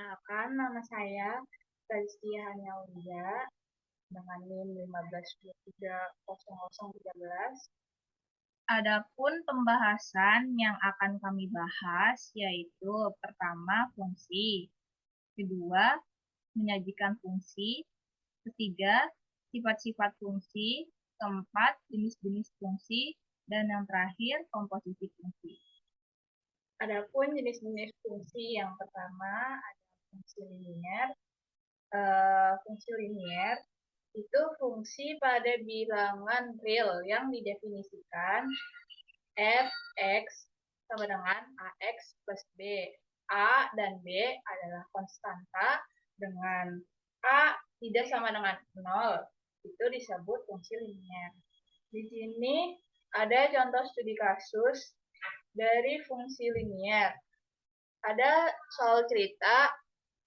Perkenalkan, nama saya Rizky Hanyaulia dengan NIM 15230013. Adapun pembahasan yang akan kami bahas yaitu pertama fungsi, kedua menyajikan fungsi, ketiga sifat-sifat fungsi, keempat jenis-jenis fungsi, dan yang terakhir komposisi fungsi. Adapun jenis-jenis fungsi yang pertama ada fungsi linier. Fungsi linier itu fungsi pada bilangan real yang didefinisikan f, x sama dengan ax plus b. A dan b adalah konstanta dengan a tidak sama dengan 0. Itu disebut fungsi linier. Di sini ada contoh studi kasus dari fungsi linier. Ada soal cerita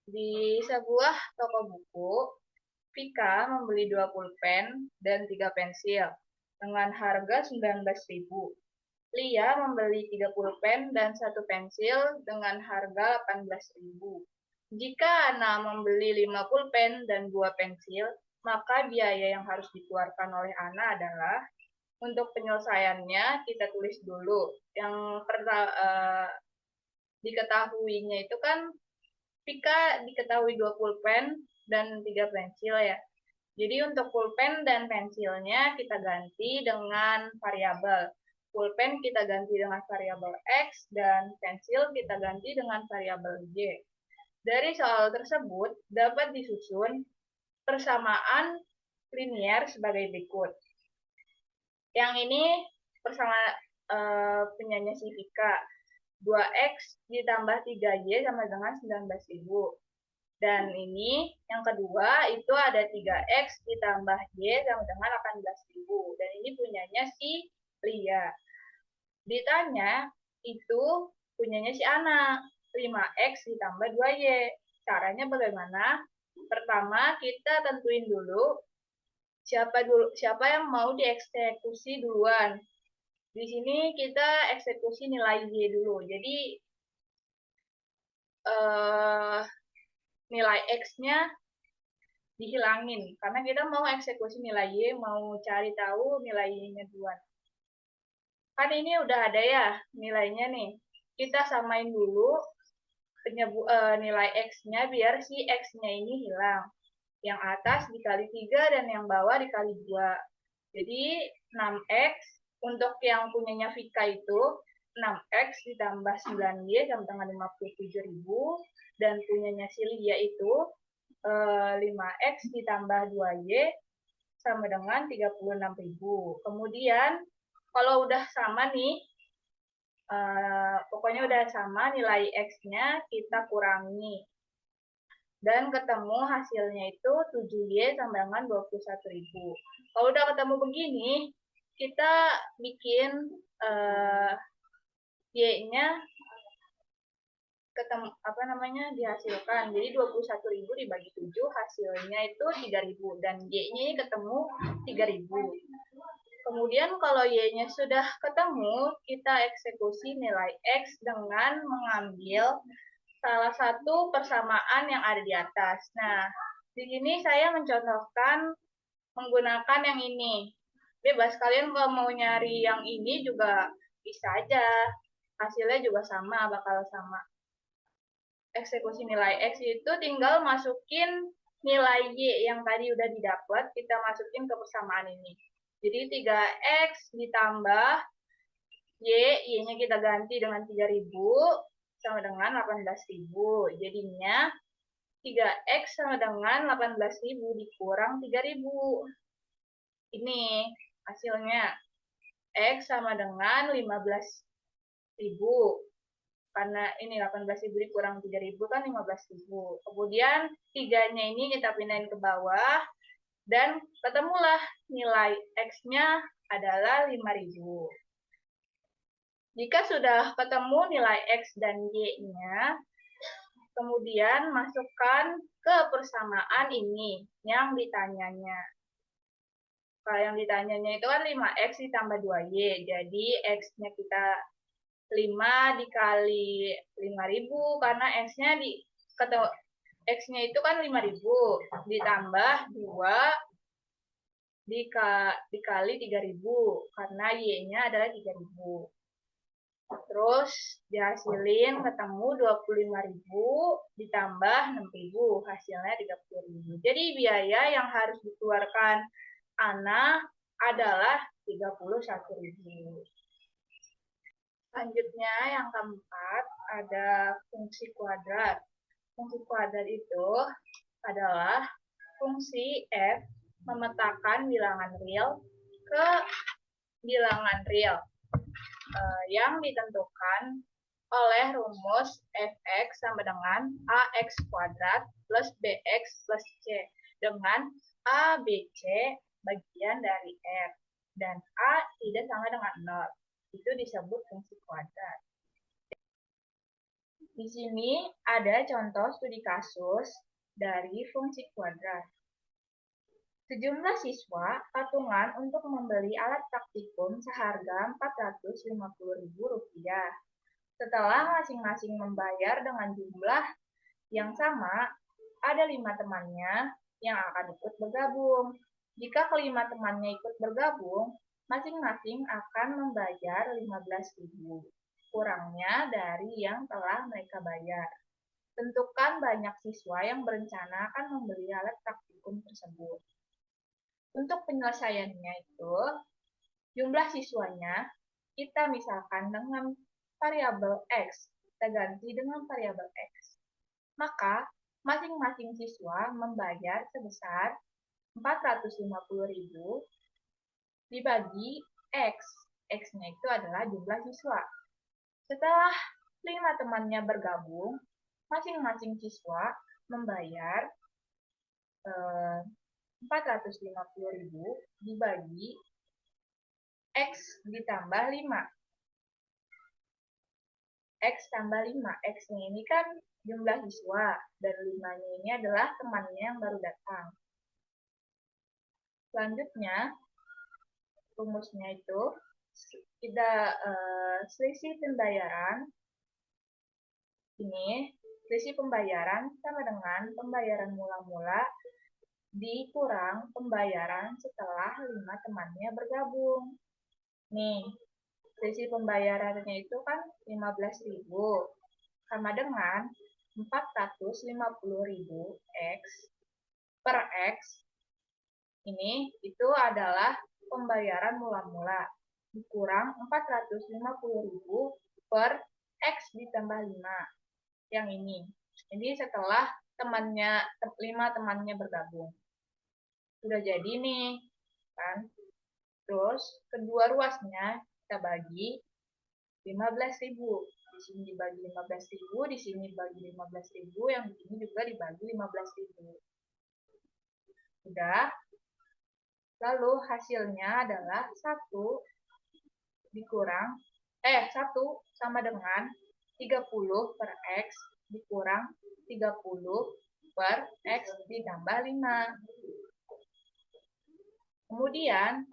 di sebuah toko buku. Vika membeli 2 pulpen dan 3 pensil dengan harga 19.000. Lia membeli 3 pulpen dan 1 pensil dengan harga 18.000. Jika Ana membeli 5 pulpen dan 2 pensil, maka biaya yang harus dikeluarkan oleh Ana adalah, untuk penyelesaiannya kita tulis dulu. Yang diketahuinya itu kan Vika diketahui 2 pulpen dan 3 pensil ya. Jadi untuk pulpen dan pensilnya kita ganti dengan variabel. Pulpen kita ganti dengan variabel X dan pensil kita ganti dengan variabel Y. Dari soal tersebut dapat disusun persamaan linier sebagai berikut. Yang ini persamaan penyanyi si Vika. 2X ditambah 3Y sama dengan 19.000. Dan ini yang kedua itu ada 3X ditambah Y sama dengan 18.000. Dan ini punyanya si Lia. Ditanya itu punyanya si Ana. 5X ditambah 2Y. Caranya bagaimana? Pertama kita tentuin dulu siapa yang mau dieksekusi duluan. Di sini kita eksekusi nilai Y dulu. Jadi nilai X-nya dihilangin. Karena kita mau eksekusi nilai Y, mau cari tahu nilai Y-nya duluan. Kan ini udah ada ya nilainya nih. Kita samain dulu nilai X-nya biar si X-nya ini hilang. Yang atas dikali 3 dan yang bawah dikali 2. Jadi 6X untuk yang punyanya Vika itu 6X ditambah 9Y sama dengan 57.000 dan punyanya si Lia itu 5X ditambah 2Y sama dengan 36.000. Kemudian kalau udah sama nih, pokoknya udah sama nilai X-nya kita kurangi. Dan ketemu hasilnya itu 7Y sama dengan 21.000. Kalau udah ketemu begini, kita bikin Y-nya ketemu dihasilkan. Jadi 21.000 dibagi 7 hasilnya itu 3.000 dan Y-nya ini ketemu 3.000. Kemudian kalau Y-nya sudah ketemu, kita eksekusi nilai X dengan mengambil salah satu persamaan yang ada di atas. Nah, di sini saya mencontohkan menggunakan yang ini. Bebas, kalian kalau mau nyari yang ini juga bisa aja. Hasilnya juga sama, bakal sama. Eksekusi nilai X itu tinggal masukin nilai Y yang tadi udah didapat, kita masukin ke persamaan ini. Jadi 3X ditambah Y, Y-nya kita ganti dengan 3.000, sama dengan 18.000. Jadinya 3X sama dengan 18.000 dikurang 3.000. Ini hasilnya. X sama dengan 15.000. Karena ini 18.000 dikurang 3.000 kan 15.000. Kemudian 3-nya ini kita pindahin ke bawah. Dan ketemulah nilai X-nya adalah 5.000. Jika sudah ketemu nilai X dan Y-nya, kemudian masukkan ke persamaan ini yang ditanyanya. Kalau yang ditanyanya itu kan 5X ditambah 2Y. Jadi X-nya kita 5 dikali 5.000 karena X-nya X-nya itu kan 5.000, ditambah 2 dikali 3.000, karena Y-nya adalah 3.000. Terus dihasilin ketemu 25.000 ditambah 6.000, hasilnya 30.000. Jadi biaya yang harus dikeluarkan Ana adalah 31.000. Selanjutnya yang keempat ada fungsi kuadrat. Fungsi kuadrat itu adalah fungsi f memetakan bilangan real ke bilangan real yang ditentukan oleh rumus fx sama dengan ax kuadrat plus bx plus c dengan a, b, c bagian dari r dan a tidak sama dengan 0. Itu disebut fungsi kuadrat. Di sini ada contoh studi kasus dari fungsi kuadrat. Sejumlah siswa patungan untuk membeli alat praktikum seharga Rp450.000. Setelah masing-masing membayar dengan jumlah yang sama, ada 5 temannya yang akan ikut bergabung. Jika kelima temannya ikut bergabung, masing-masing akan membayar 15.000, kurangnya dari yang telah mereka bayar. Tentukan banyak siswa yang berencana akan membeli alat praktikum tersebut. Untuk penyelesaiannya itu, jumlah siswanya kita misalkan dengan variabel X, kita ganti dengan variabel X. Maka, masing-masing siswa membayar sebesar 450.000 dibagi X. X-nya itu adalah jumlah siswa. Setelah 5 temannya bergabung, masing-masing siswa membayar 450.000 dibagi X ditambah 5. X tambah 5. X-nya ini kan jumlah siswa, dan 5-nya ini adalah temannya yang baru datang. Selanjutnya, rumusnya itu, kita selisih pembayaran. Ini, selisih pembayaran sama dengan pembayaran mula-mula dikurang pembayaran setelah 5 temannya bergabung. Nih, selisih pembayarannya itu kan 15.000 sama dengan 450.000 X per X. Ini itu adalah pembayaran mula-mula dikurang 450.000 per X ditambah 5. Yang ini. Jadi setelah 5 temannya bergabung. Sudah jadi nih, kan? Terus kedua ruasnya kita bagi 15.000. Di sini dibagi 15.000, di sini dibagi 15.000, yang di sini juga dibagi 15.000. Sudah. Lalu hasilnya adalah 1 sama dengan 30 per X dikurang 30 per X ditambah 5. Kemudian,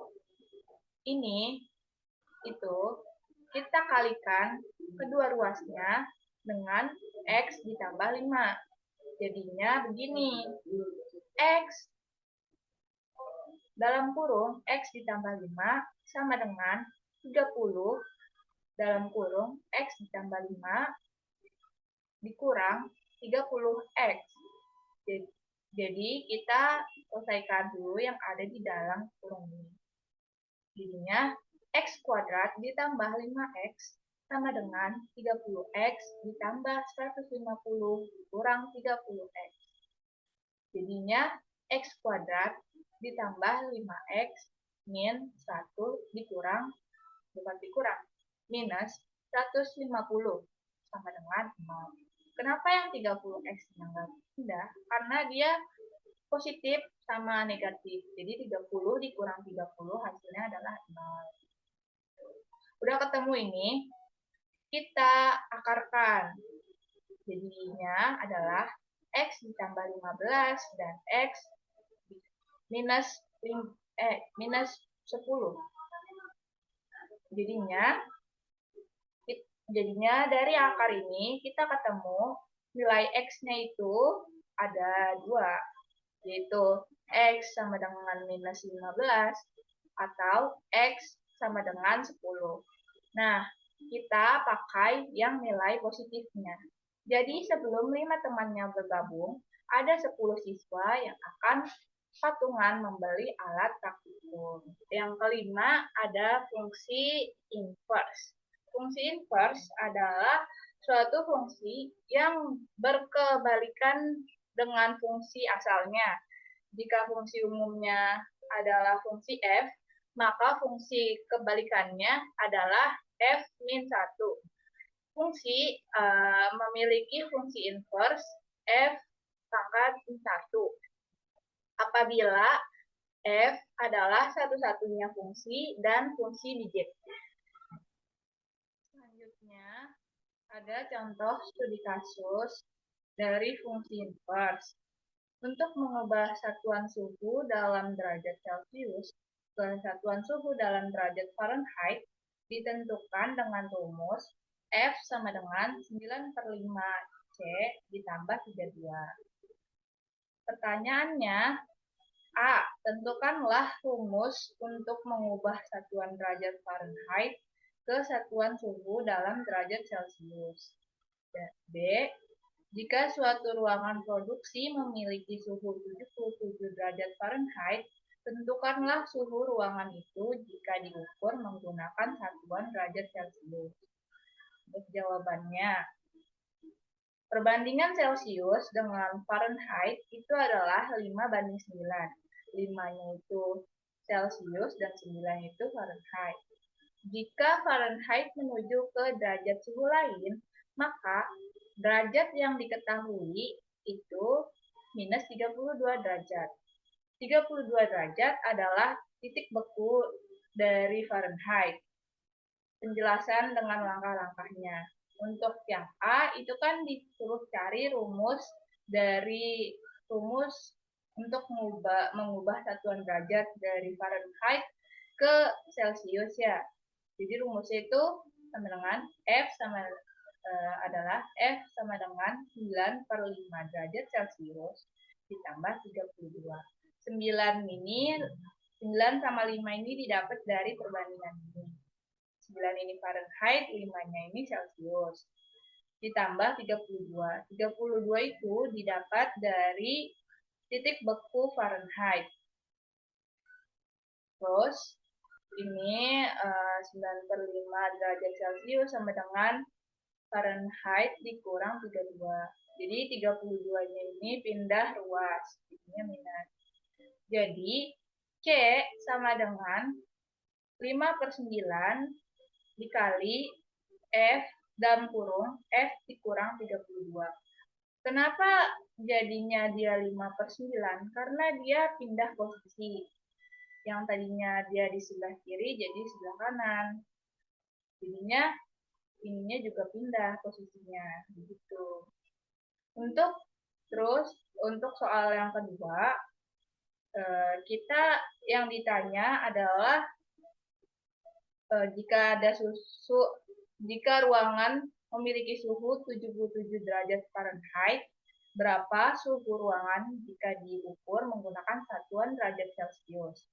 ini, itu, kita kalikan kedua ruasnya dengan X ditambah 5. Jadinya begini, X dalam kurung X ditambah 5 sama dengan 30 dalam kurung X ditambah 5 dikurang 30X. Jadi kita selesaikan dulu yang ada di dalam kurung ini. Jadinya X kuadrat ditambah 5X sama dengan 30X ditambah 150 kurang 30X. Jadinya X kuadrat ditambah 5X min 1 dikurang, bukan dikurang, minus 150 sama dengan 0. Kenapa yang 30X-nya enggak pindah? Karena dia positif sama negatif. Jadi 30 dikurang 30 hasilnya adalah 0. Udah ketemu ini, kita akarkan. Jadinya adalah X ditambah 15 dan X minus 10. Jadinya dari akar ini kita ketemu nilai X-nya itu ada dua, yaitu X sama dengan minus 15 atau X sama dengan 10. Nah, kita pakai yang nilai positifnya. Jadi sebelum 5 temannya bergabung, ada 10 siswa yang akan patungan membeli alat praktikum. Yang kelima ada fungsi inverse. Fungsi inverse adalah suatu fungsi yang berkebalikan dengan fungsi asalnya. Jika fungsi umumnya adalah fungsi f, maka fungsi kebalikannya adalah f-1. Fungsi memiliki fungsi inverse f pangkat 1 apabila f adalah satu-satunya fungsi dan fungsi bijektif. Selanjutnya, ada contoh studi kasus dari fungsi inverse. Untuk mengubah satuan suhu dalam derajat Celcius ke satuan suhu dalam derajat Fahrenheit ditentukan dengan rumus F sama dengan 9/5 C ditambah 32. Pertanyaannya, A. Tentukanlah rumus untuk mengubah satuan derajat Fahrenheit ke satuan suhu dalam derajat Celcius. B. Jika suatu ruangan produksi memiliki suhu 77 derajat Fahrenheit, tentukanlah suhu ruangan itu jika diukur menggunakan satuan derajat Celcius. Untuk jawabannya, perbandingan Celcius dengan Fahrenheit itu adalah 5/9. 5-nya itu Celcius dan 9 itu Fahrenheit. Jika Fahrenheit menuju ke derajat suhu lain, maka derajat yang diketahui itu minus 32 derajat. 32 derajat adalah titik beku dari Fahrenheit. Penjelasan dengan langkah-langkahnya. Untuk yang A, itu kan disuruh cari rumus untuk mengubah satuan derajat dari Fahrenheit ke Celcius ya. Jadi rumusnya itu sama dengan adalah F sama dengan 9/5 derajat Celcius ditambah 32. 9 sama 5 ini didapat dari perbandingan ini. 9 ini Fahrenheit, 5-nya ini Celcius. Ditambah 32. 32 itu didapat dari titik beku Fahrenheit. Terus ini 9/5 derajat Celcius sama dengan Fahrenheit dikurang 32. Jadi 32-nya ini pindah ruas. Jadinya minus. Jadi C sama dengan 5/9 dikali F dalam kurung F dikurang 32. Kenapa jadinya dia 5/9? Karena dia pindah posisi. Yang tadinya dia di sebelah kiri jadi sebelah kanan. Jadinya ininya juga pindah posisinya begitu. Untuk soal yang kedua, kita yang ditanya adalah jika ruangan memiliki suhu 77 derajat Fahrenheit, berapa suhu ruangan jika diukur menggunakan satuan derajat Celcius?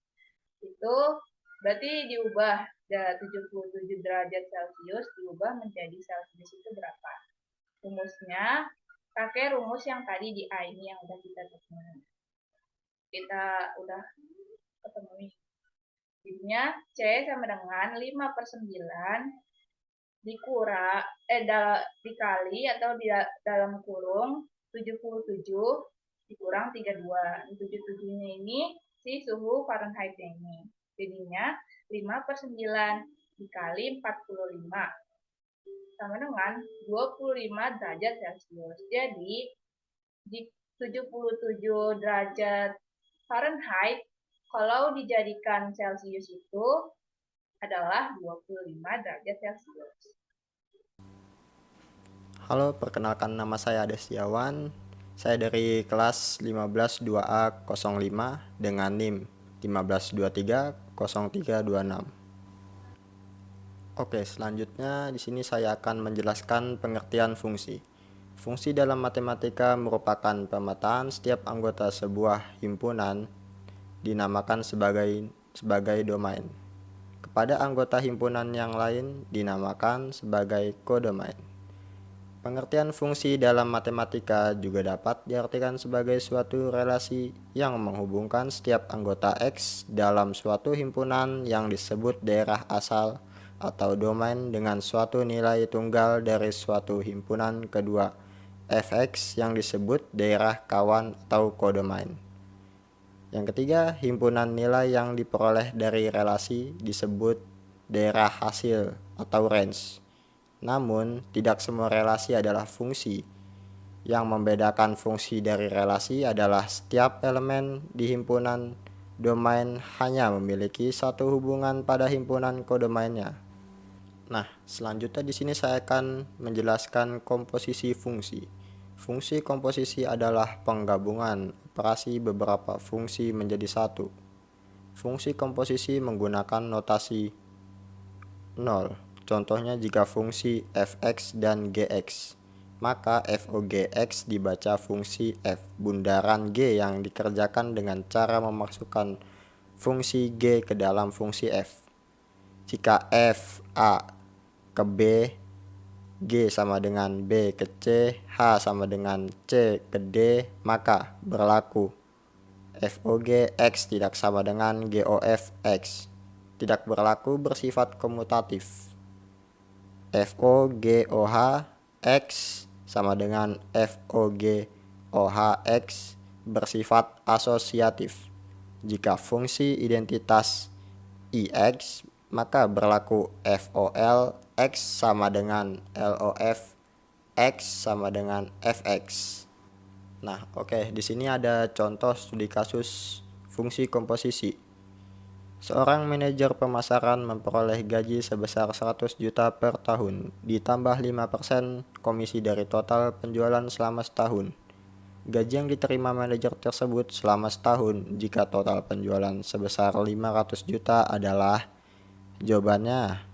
Itu berarti diubah 77 derajat Celcius diubah menjadi Celcius itu berapa? Rumusnya pakai rumus yang tadi di A ini yang udah kita ketemu. Kita udah ketemu. Jadinya C sama dengan 5/9 dikali atau di dalam kurung 77 dikurang 32. 77-nya ini si suhu Fahrenheit-nya ini. Jadinya 5/9 dikali 45 sama dengan 25 derajat Celcius. Jadi di 77 derajat Fahrenheit kalau dijadikan Celcius itu adalah 25 derajat Celcius. Halo, perkenalkan nama saya Destiawan. Saya dari kelas 15 2A05 dengan NIM 15230326. Oke, selanjutnya di sini saya akan menjelaskan pengertian fungsi. Fungsi dalam matematika merupakan pemetaan setiap anggota sebuah himpunan dinamakan sebagai domain. Kepada anggota himpunan yang lain dinamakan sebagai kodomain. Pengertian fungsi dalam matematika juga dapat diartikan sebagai suatu relasi yang menghubungkan setiap anggota X dalam suatu himpunan yang disebut daerah asal atau domain dengan suatu nilai tunggal dari suatu himpunan kedua Fx yang disebut daerah kawan atau kodomain. Yang ketiga, himpunan nilai yang diperoleh dari relasi disebut daerah hasil atau range. Namun, tidak semua relasi adalah fungsi. Yang membedakan fungsi dari relasi adalah setiap elemen di himpunan domain hanya memiliki satu hubungan pada himpunan kodomainnya. Nah, selanjutnya di sini saya akan menjelaskan komposisi fungsi. Fungsi komposisi adalah penggabungan operasi beberapa fungsi menjadi satu. Fungsi komposisi menggunakan notasi 0. Contohnya jika fungsi fx dan gx, maka fogx dibaca fungsi f bundaran g yang dikerjakan dengan cara memasukkan fungsi g ke dalam fungsi f. Jika f a ke b, g sama dengan b ke c, h sama dengan c ke d, maka berlaku fogx tidak sama dengan gofx. Tidak berlaku bersifat komutatif. FOGOH X sama dengan FOGOH X bersifat asosiatif. Jika fungsi identitas IX, maka berlaku FOL X sama dengan LOF X sama dengan FX. Nah, oke, di sini ada contoh studi kasus fungsi komposisi. Seorang manajer pemasaran memperoleh gaji sebesar 100 juta per tahun, ditambah 5% komisi dari total penjualan selama setahun. Gaji yang diterima manajer tersebut selama setahun jika total penjualan sebesar 500 juta adalah, jawabannya,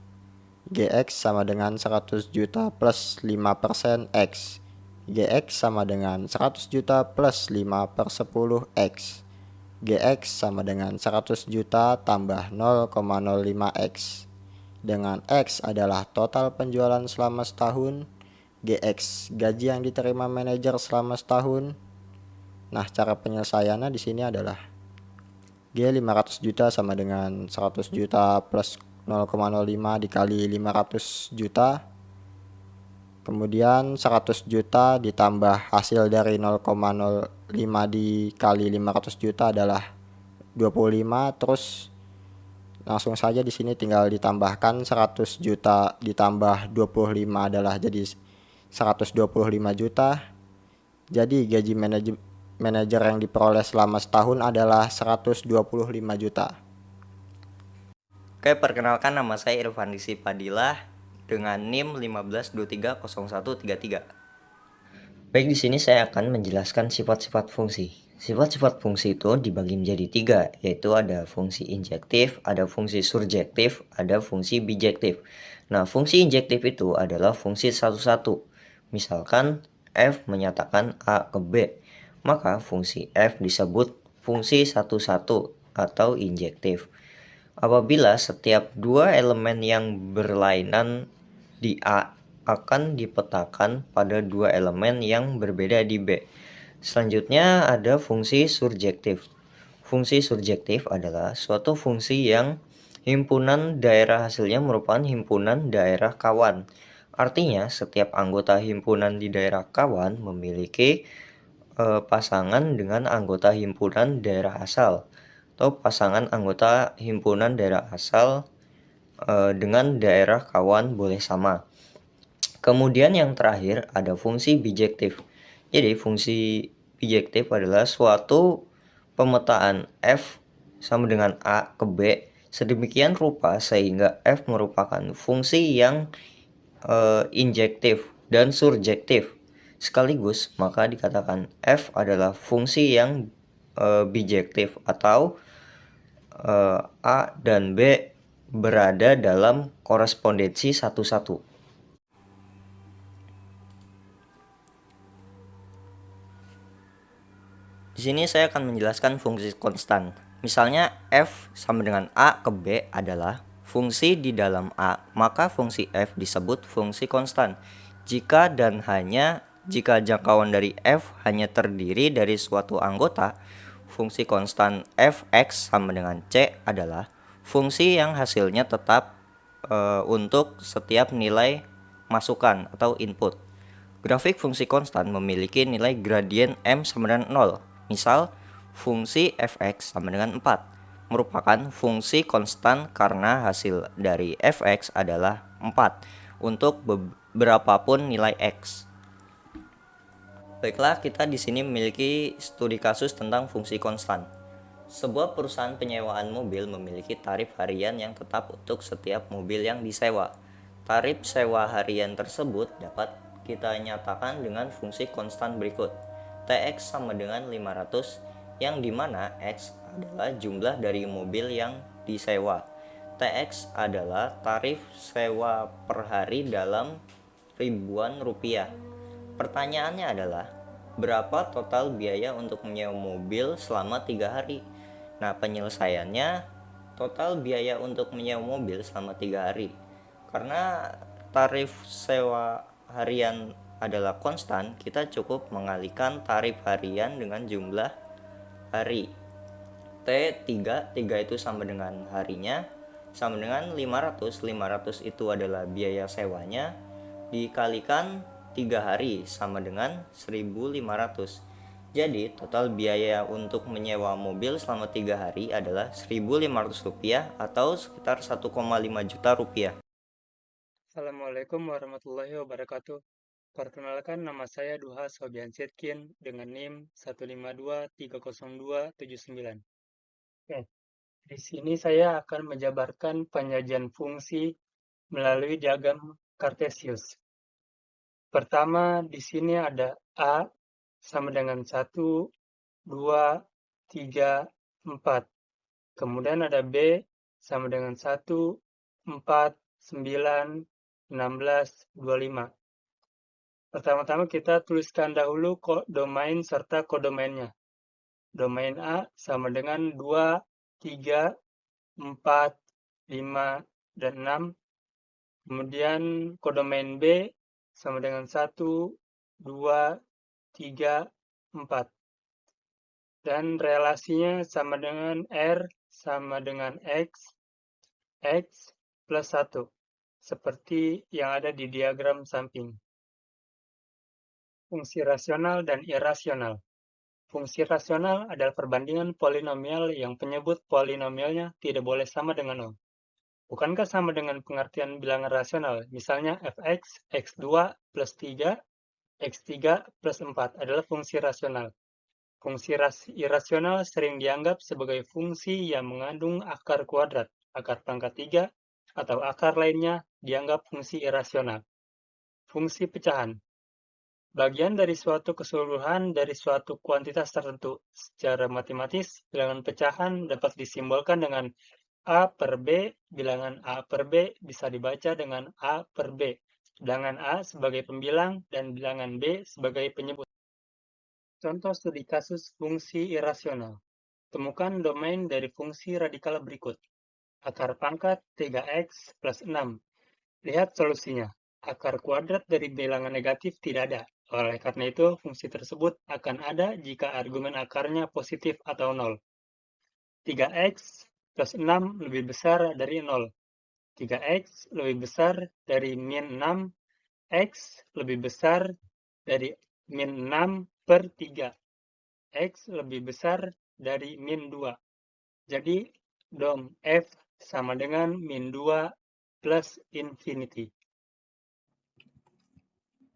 GX sama dengan 100 juta plus 5% X. GX sama dengan 100 juta plus 5 per 10 X. GX sama dengan 100 juta tambah 0,05X. Dengan X adalah total penjualan selama setahun, GX gaji yang diterima manajer selama setahun. Nah, cara penyelesaiannya di sini adalah G 500 juta sama dengan 100 juta plus 0,05 dikali 500 juta. Kemudian 100 juta ditambah hasil dari 0,05 dikali 500 juta adalah 25. Terus langsung saja di sini tinggal ditambahkan 100 juta ditambah 25 adalah jadi 125 juta. Jadi gaji manajer yang diperoleh selama setahun adalah 125 juta. Oke, perkenalkan, nama saya Irfan Disi Padilah dengan NIM 15230133. Baik, di sini saya akan menjelaskan sifat-sifat fungsi. Sifat-sifat fungsi itu dibagi menjadi 3, yaitu ada fungsi injektif, ada fungsi surjektif, ada fungsi bijektif. Nah, fungsi injektif itu adalah fungsi satu-satu. Misalkan F menyatakan A ke B, maka fungsi F disebut fungsi satu-satu atau injektif. Apabila setiap dua elemen yang berlainan di A akan dipetakan pada dua elemen yang berbeda di B. Selanjutnya ada fungsi surjektif. Fungsi surjektif adalah suatu fungsi yang himpunan daerah hasilnya merupakan himpunan daerah kawan. Artinya setiap anggota himpunan di daerah kawan memiliki pasangan dengan anggota himpunan daerah asal, atau pasangan anggota himpunan daerah asal dengan daerah kawan boleh sama. Kemudian yang terakhir ada fungsi bijektif. Jadi fungsi bijektif adalah suatu pemetaan F sama dengan A ke B sedemikian rupa sehingga F merupakan fungsi yang injektif dan surjektif sekaligus, maka dikatakan F adalah fungsi yang bijektif atau A dan B berada dalam korespondensi satu-satu. Di sini saya akan menjelaskan fungsi konstan. Misalnya f sama dengan a ke b adalah fungsi di dalam a, maka fungsi f disebut fungsi konstan. Jika dan hanya jika jangkauan dari f hanya terdiri dari suatu anggota, fungsi konstan fx sama dengan c adalah fungsi yang hasilnya tetap untuk setiap nilai masukan atau input. Grafik fungsi konstan memiliki nilai gradien m sama dengan 0. Misal, fungsi fx sama dengan 4 merupakan fungsi konstan karena hasil dari fx adalah 4 untuk berapapun nilai x. Baiklah, kita di sini memiliki studi kasus tentang fungsi konstan. Sebuah perusahaan penyewaan mobil memiliki tarif harian yang tetap untuk setiap mobil yang disewa. Tarif sewa harian tersebut dapat kita nyatakan dengan fungsi konstan berikut. Tx sama dengan 500, yang dimana X adalah jumlah dari mobil yang disewa. Tx adalah tarif sewa per hari dalam ribuan rupiah. Pertanyaannya adalah, berapa total biaya untuk menyewa mobil selama 3 hari? Nah, penyelesaiannya, total biaya untuk menyewa mobil selama 3 hari. Karena tarif sewa harian adalah konstan, kita cukup mengalihkan tarif harian dengan jumlah hari. T3 itu sama dengan harinya, sama dengan 500. 500 itu adalah biaya sewanya, dikalikan 3 hari sama dengan 1.500. Jadi total biaya untuk menyewa mobil selama 3 hari adalah Rp1.500 atau sekitar 1,5 juta rupiah. Assalamualaikum warahmatullahi wabarakatuh. Perkenalkan, nama saya Duha Sobian Sitkin dengan NIM 152302799. Oke, di sini saya akan menjabarkan penyajian fungsi melalui diagram Kartesius. Pertama, di sini ada A sama dengan 1, 2, 3, 4. Kemudian ada B sama dengan 1, 4, 9, 16, 25. Pertama-tama kita tuliskan dahulu domain serta kodomainnya. Domain A sama dengan 2, 3, 4, 5, dan 6. Kemudian kodomain B sama dengan 1, 2, 3, 4. Dan relasinya sama dengan R sama dengan X plus 1. Seperti yang ada di diagram samping. Fungsi rasional dan irasional. Fungsi rasional adalah perbandingan polinomial yang penyebut polinomialnya tidak boleh sama dengan 0. Bukankah sama dengan pengertian bilangan rasional? Misalnya fx, x2 plus 3, x3 plus 4 adalah fungsi rasional. Fungsi irasional sering dianggap sebagai fungsi yang mengandung akar kuadrat, akar pangkat 3, atau akar lainnya dianggap fungsi irasional. Fungsi pecahan. Bagian dari suatu keseluruhan dari suatu kuantitas tertentu. Secara matematis, bilangan pecahan dapat disimbolkan dengan A per B. Bilangan A per B bisa dibaca dengan A per B. Sedangkan A sebagai pembilang dan bilangan B sebagai penyebut. Contoh studi kasus fungsi irasional. Temukan domain dari fungsi radikal berikut. Akar pangkat 3x plus 6. Lihat solusinya. Akar kuadrat dari bilangan negatif tidak ada. Oleh karena itu, fungsi tersebut akan ada jika argumen akarnya positif atau 0. 3x plus 6 lebih besar dari 0. 3x lebih besar dari min 6. X lebih besar dari min 6 per 3. X lebih besar dari min 2. Jadi, dom F sama dengan min 2 plus infinity.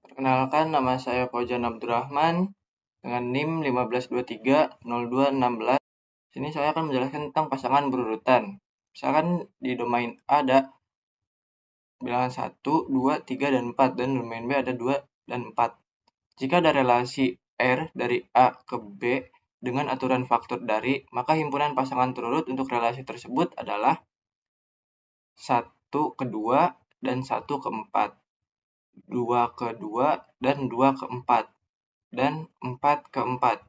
Perkenalkan, nama saya Fauzan Abdurrahman dengan NIM 15230216. Sini saya akan menjelaskan tentang pasangan berurutan. Misalkan di domain A ada bilangan 1, 2, 3, dan 4, dan domain B ada 2 dan 4. Jika ada relasi R dari A ke B dengan aturan faktor dari, maka himpunan pasangan terurut untuk relasi tersebut adalah 1 ke 2 dan 1 ke 4. 2 ke 2 dan 2 ke 4 dan 4 ke 4.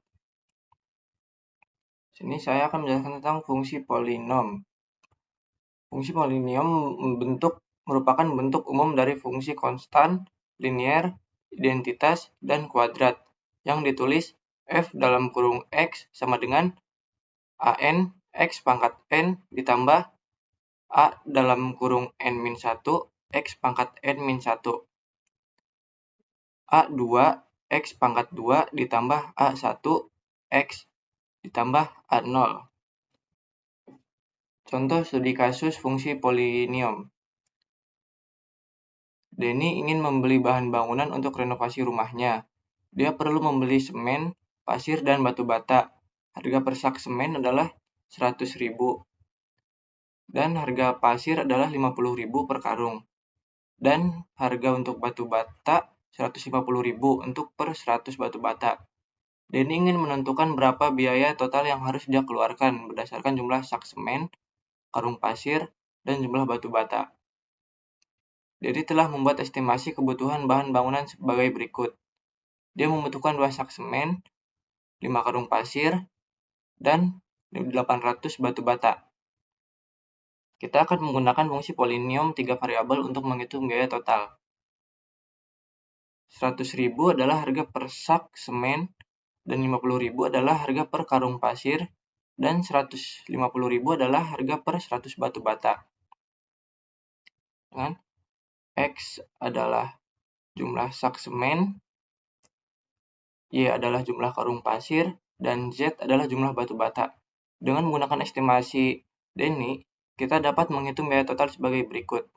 Sini saya akan menjelaskan tentang fungsi polinom. Fungsi polinom merupakan bentuk umum dari fungsi konstan, linier, identitas, dan kuadrat yang ditulis f dalam kurung x sama dengan an x pangkat n ditambah a dalam kurung n-1 x pangkat n-1 a2 x pangkat 2 ditambah a1 x ditambah a0. Contoh studi kasus fungsi polinom. Denny ingin membeli bahan bangunan untuk renovasi rumahnya. Dia perlu membeli semen, pasir, dan batu bata. Harga per sak semen adalah 100.000 dan harga pasir adalah 50.000 per karung. Dan harga untuk batu bata 150.000 untuk per 100 batu bata. Denny ingin menentukan berapa biaya total yang harus dia keluarkan berdasarkan jumlah sak semen, karung pasir, dan jumlah batu bata. Denny telah membuat estimasi kebutuhan bahan bangunan sebagai berikut. Dia membutuhkan 2 sak semen, 5 karung pasir, dan 800 batu bata. Kita akan menggunakan fungsi polinom 3 variabel untuk menghitung biaya total. 100.000 adalah harga per sak semen, dan 50.000 adalah harga per karung pasir, dan 150.000 adalah harga per 100 batu bata. Dengan X adalah jumlah sak semen, Y adalah jumlah karung pasir, dan Z adalah jumlah batu bata. Dengan menggunakan estimasi Denny, kita dapat menghitung biaya total sebagai berikut.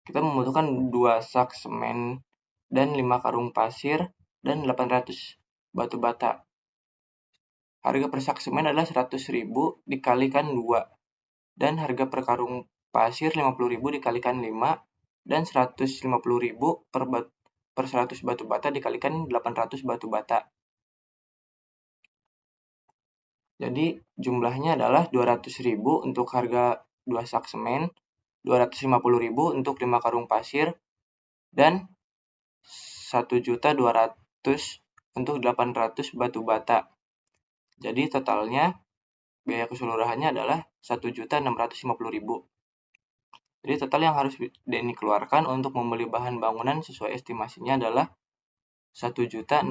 Kita membutuhkan 2 sak semen dan 5 karung pasir dan 800 batu bata. Harga per sak semen adalah 100.000 dikalikan 2 dan harga per karung pasir 50.000 dikalikan 5 dan 150.000 per 100 batu bata dikalikan 800 batu bata. Jadi jumlahnya adalah 200.000 untuk harga 2 sak semen, 250.000 untuk 5 karung pasir, dan 1.200.000 untuk 800 batu bata. Jadi totalnya biaya keseluruhannya adalah 1.650.000. Jadi total yang harus Denny keluarkan untuk membeli bahan bangunan sesuai estimasinya adalah 1.650.000.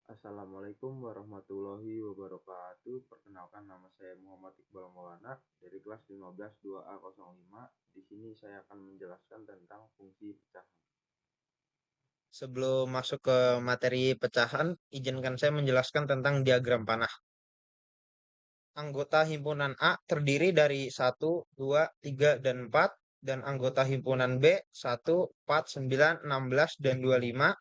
Assalamualaikum warahmatullahi wabarakatuh. Perkenalkan, nama saya Muhammad Iqbal Maulana dari kelas 15 2A05. Di sini saya akan menjelaskan tentang fungsi pecahan. Sebelum masuk ke materi pecahan, izinkan saya menjelaskan tentang diagram panah. Anggota himpunan A terdiri dari 1, 2, 3, dan 4, dan anggota himpunan B 1, 4, 9, 16, dan 25.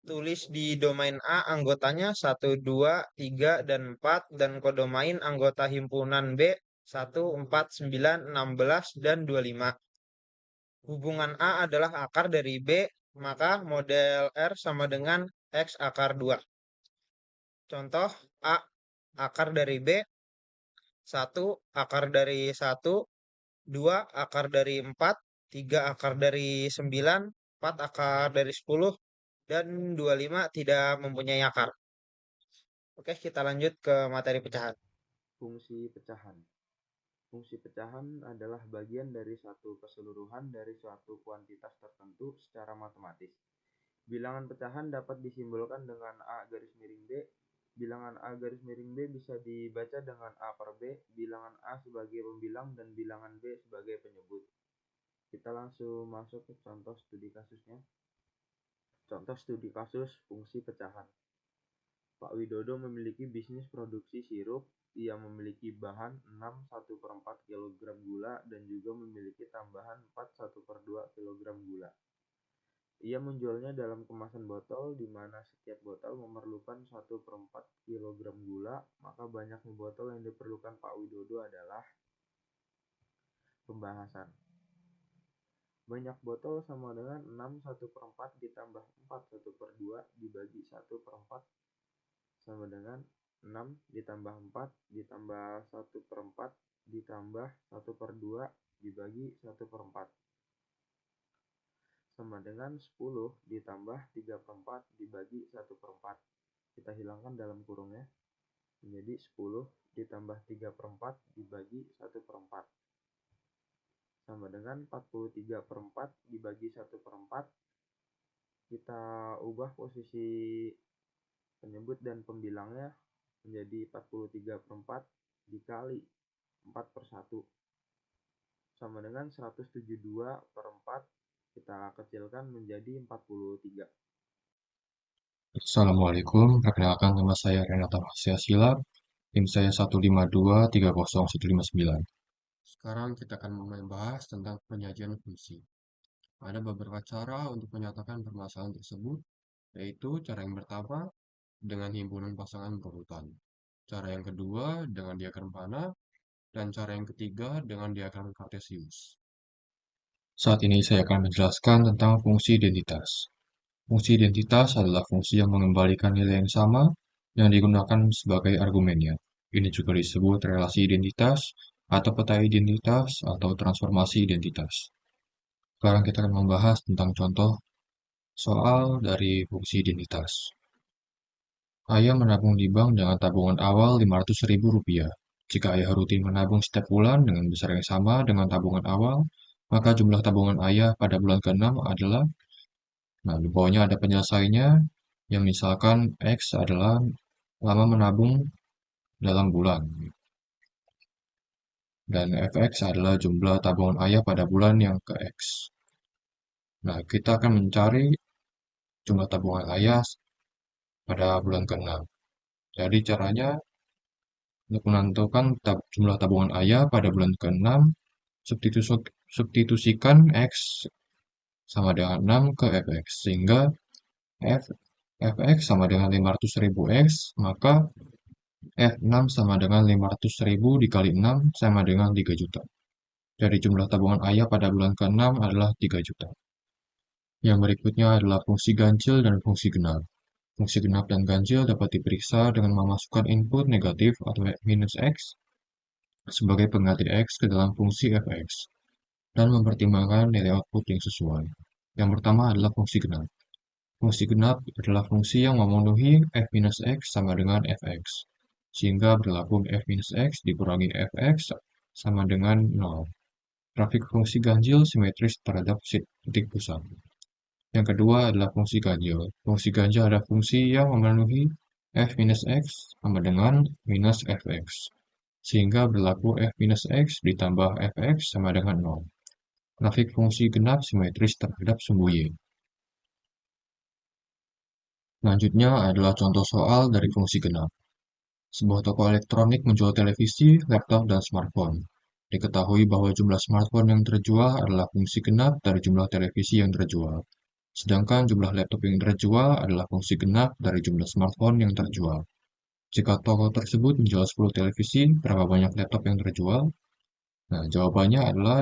Tulis di domain A anggotanya 1, 2, 3, dan 4, dan kodomain anggota himpunan B 1, 4, 9, 16, dan 25. Hubungan A adalah akar dari B, maka model R sama dengan X akar 2. Contoh A, akar dari B, 1 akar dari 1, 2 akar dari 4, 3 akar dari 9, 4 akar dari 10, dan 25 tidak mempunyai akar. Oke, kita lanjut ke materi pecahan. Fungsi pecahan. Fungsi pecahan adalah bagian dari satu keseluruhan dari suatu kuantitas tertentu secara matematis. Bilangan pecahan dapat disimbolkan dengan A garis miring B. Bilangan A garis miring B bisa dibaca dengan A per B, bilangan A sebagai pembilang dan bilangan B sebagai penyebut. Kita langsung masuk ke contoh studi kasusnya. Contoh studi kasus fungsi pecahan. Pak Widodo memiliki bisnis produksi sirup. Ia memiliki bahan 6 1/4 kg gula dan juga memiliki tambahan 4 1/2 kg gula. Ia menjualnya dalam kemasan botol, di mana setiap botol memerlukan 1/4 kg gula, maka banyaknya botol yang diperlukan Pak Widodo adalah pembahasan. Banyak botol sama dengan 6 1/4 ditambah 4 1/2 dibagi 1/4 sama dengan 6 ditambah 4 ditambah 1/4 ditambah 1/2 dibagi 1/4 sama dengan 10 ditambah 3/4 dibagi 1/4. Kita hilangkan dalam kurungnya, menjadi 10 ditambah 3/4 dibagi 1/4. Sama dengan 43/4 dibagi 1/4. Kita ubah posisi penyebut dan pembilangnya menjadi 43/4 dikali 4/1. Sama dengan 172/4. Kita kecilkan menjadi 43. Assalamualaikum, perkenalkan nama saya Renata Masya Silap, tim saya 152301159. Sekarang kita akan membahas tentang penyajian fungsi. Ada beberapa cara untuk menyatakan permasalahan tersebut, yaitu cara yang pertama dengan himpunan pasangan berurutan, cara yang kedua dengan diagram panah, dan cara yang ketiga dengan diagram kartesius. Saat ini saya akan menjelaskan tentang fungsi identitas. Fungsi identitas adalah fungsi yang mengembalikan nilai yang sama yang digunakan sebagai argumennya. Ini juga disebut relasi identitas, atau peta identitas, atau transformasi identitas. Sekarang kita akan membahas tentang contoh soal dari fungsi identitas. Ayah menabung di bank dengan tabungan awal Rp500.000. Jika ayah rutin menabung setiap bulan dengan besar yang sama dengan tabungan awal, maka jumlah tabungan ayah pada bulan ke-6 adalah. Nah, di bawahnya ada penyelesaiannya, yang misalkan X adalah lama menabung dalam bulan. Dan Fx adalah jumlah tabungan ayah pada bulan yang ke-X. Nah, kita akan mencari jumlah tabungan ayah pada bulan ke-6. Jadi caranya, untuk menentukan jumlah tabungan ayah pada bulan ke-6, substitusikan X sama dengan 6 ke Fx, sehingga Fx sama dengan 500.000 X, maka F6 sama dengan 500.000 dikali 6 sama dengan 3 juta. Dari jumlah tabungan ayah pada bulan ke-6 adalah 3 juta. Yang berikutnya adalah fungsi ganjil dan fungsi genap. Fungsi genap dan ganjil dapat diperiksa dengan memasukkan input negatif atau minus X sebagai pengganti X ke dalam fungsi Fx dan mempertimbangkan nilai output yang sesuai. Yang pertama adalah fungsi genap. Fungsi genap adalah fungsi yang memenuhi f minus x sama dengan fx, sehingga berlaku f minus x dikurangi fx sama dengan 0. Grafik fungsi ganjil simetris terhadap titik pusat. Yang kedua adalah fungsi ganjil. Fungsi ganjil adalah fungsi yang memenuhi f minus x sama dengan minus fx, sehingga berlaku f minus x ditambah fx sama dengan 0. Grafik fungsi genap simetris terhadap sumbu y. Selanjutnya adalah contoh soal dari fungsi genap. Sebuah toko elektronik menjual televisi, laptop, dan smartphone. Diketahui bahwa jumlah smartphone yang terjual adalah fungsi genap dari jumlah televisi yang terjual. Sedangkan jumlah laptop yang terjual adalah fungsi genap dari jumlah smartphone yang terjual. Jika toko tersebut menjual 10 televisi, berapa banyak laptop yang terjual? Nah, jawabannya adalah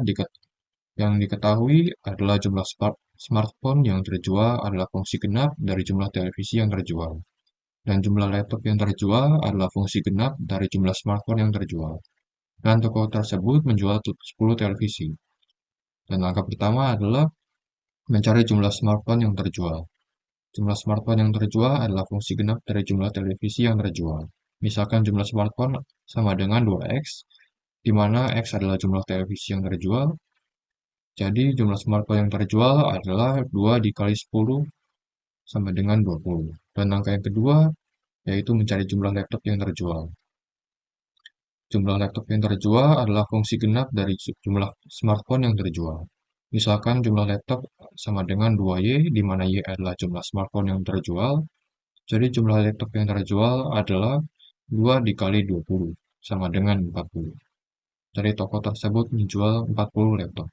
yang diketahui adalah jumlah smartphone yang terjual adalah fungsi genap dari jumlah televisi yang terjual. Dan jumlah laptop yang terjual adalah fungsi genap dari jumlah smartphone yang terjual. Dan toko tersebut menjual 10 televisi. Dan langkah pertama adalah mencari jumlah smartphone yang terjual. Jumlah smartphone yang terjual adalah fungsi genap dari jumlah televisi yang terjual. Misalkan jumlah smartphone sama dengan 2x, di mana x adalah jumlah televisi yang terjual. Jadi jumlah smartphone yang terjual adalah 2 dikali 10 sama dengan 20. Dan angka yang kedua yaitu mencari jumlah laptop yang terjual. Jumlah laptop yang terjual adalah fungsi genap dari jumlah smartphone yang terjual. Misalkan jumlah laptop sama dengan 2Y, di mana Y adalah jumlah smartphone yang terjual. Jadi jumlah laptop yang terjual adalah 2 dikali 20, sama dengan 40. Jadi toko tersebut menjual 40 laptop.